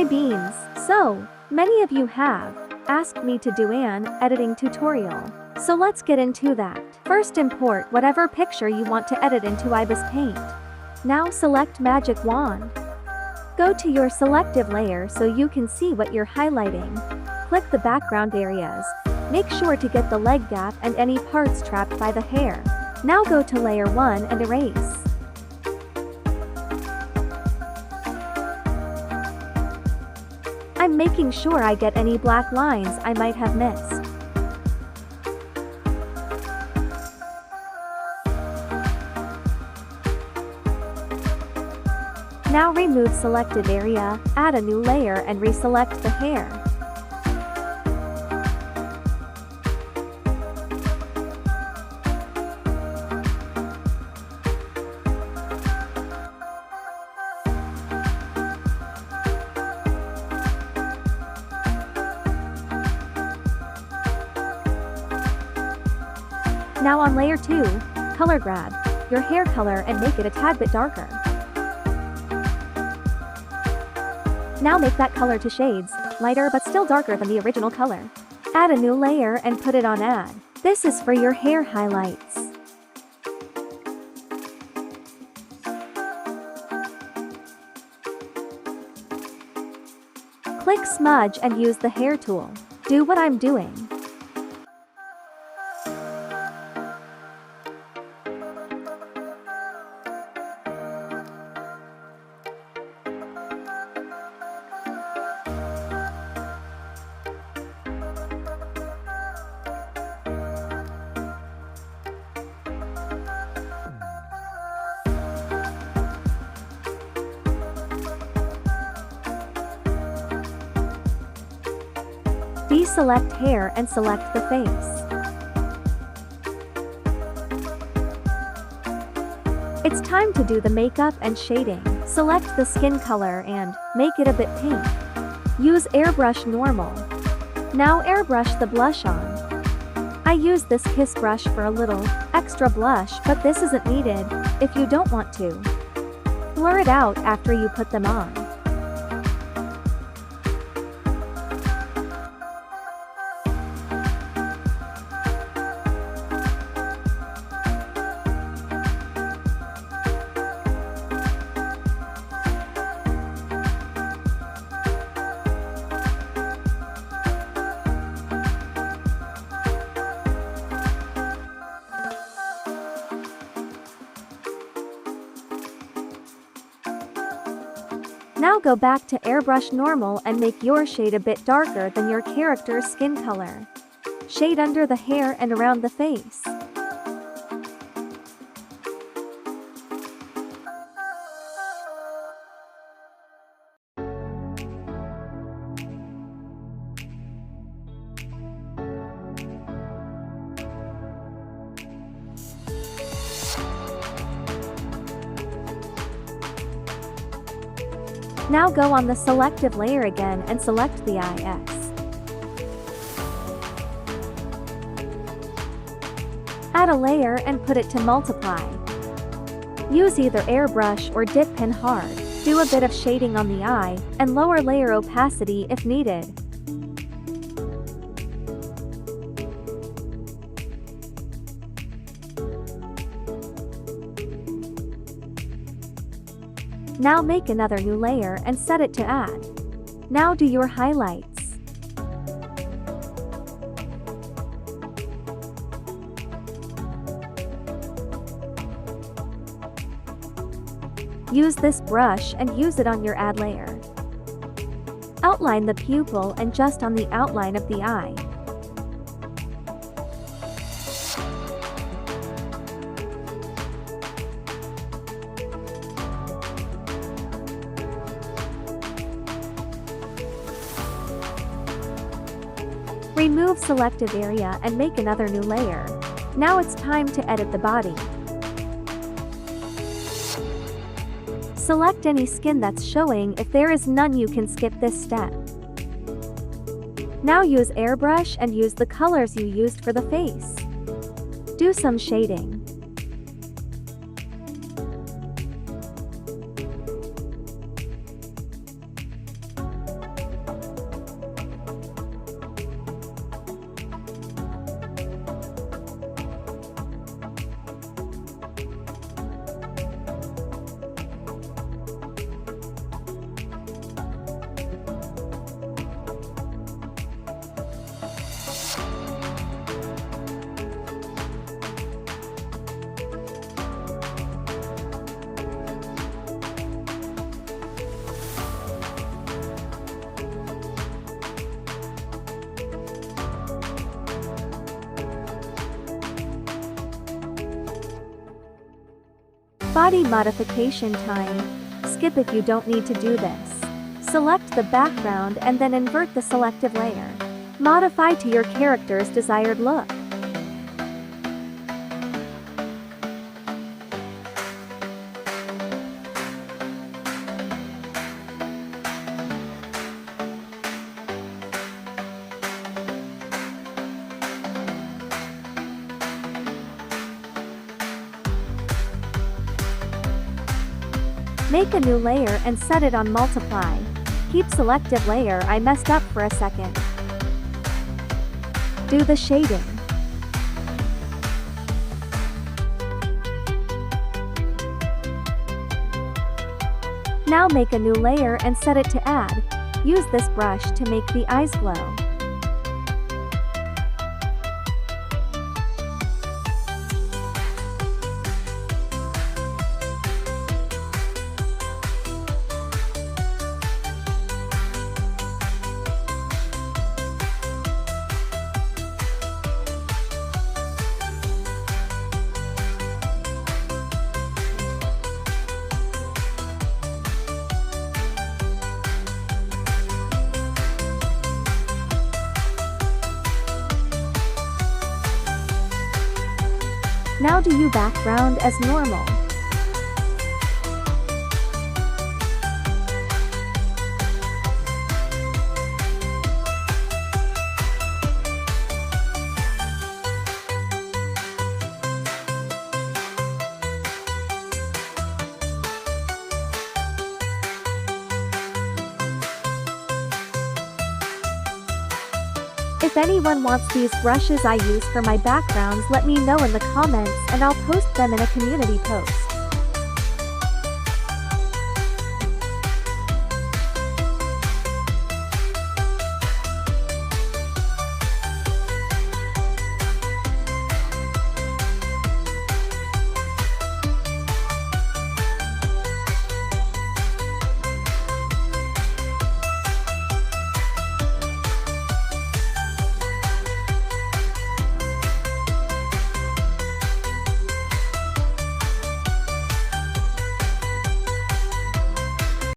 My beans! So, many of you have asked me to do an editing tutorial. So let's get into that. First, import whatever picture you want to edit into NEKUBEAST Paint. Now select Magic Wand. Go to your selective layer so you can see what you're highlighting. Click the background areas. Make sure to get the leg gap and any parts trapped by the hair. Now go to layer 1 and erase. I'm making sure I get any black lines I might have missed. Now remove selected area, add a new layer and reselect the hair. Now on layer 2, color grab your hair color and make it a tad bit darker. Now make that color to shades, lighter but still darker than the original color. Add a new layer and put it on add. This is for your hair highlights. Click smudge and use the hair tool. Do what I'm doing. Deselect hair and select the face. It's time to do the makeup and shading. Select the skin color and make it a bit pink. Use airbrush normal. Now airbrush the blush on. I use this kiss brush for a little extra blush, but this isn't needed if you don't want to. Blur it out after you put them on. Now go back to airbrush normal and make your shade a bit darker than your character's skin color. Shade under the hair and around the face. Now go on the selective layer again and select the eyes. Add a layer and put it to multiply. Use either airbrush or dip pen hard. Do a bit of shading on the eye, and lower layer opacity if needed. Now make another new layer and set it to add. Now do your highlights. Use this brush and use it on your add layer. Outline the pupil and just on the outline of the eye. Remove selective area and make another new layer. Now it's time to edit the body. Select any skin that's showing. If there is none, you can skip this step. Now use airbrush and use the colors you used for the face. Do some shading. Body modification time. Skip if you don't need to do this. Select the background and then invert the selective layer. Modify to your character's desired look. Make a new layer and set it on multiply. Keep selective layer. I messed up for a second. Do the shading. Now make a new layer and set it to add. Use this brush to make the eyes glow. Now do your background as normal. If anyone wants these brushes I use for my backgrounds, let me know in the comments and I'll post them in a community post.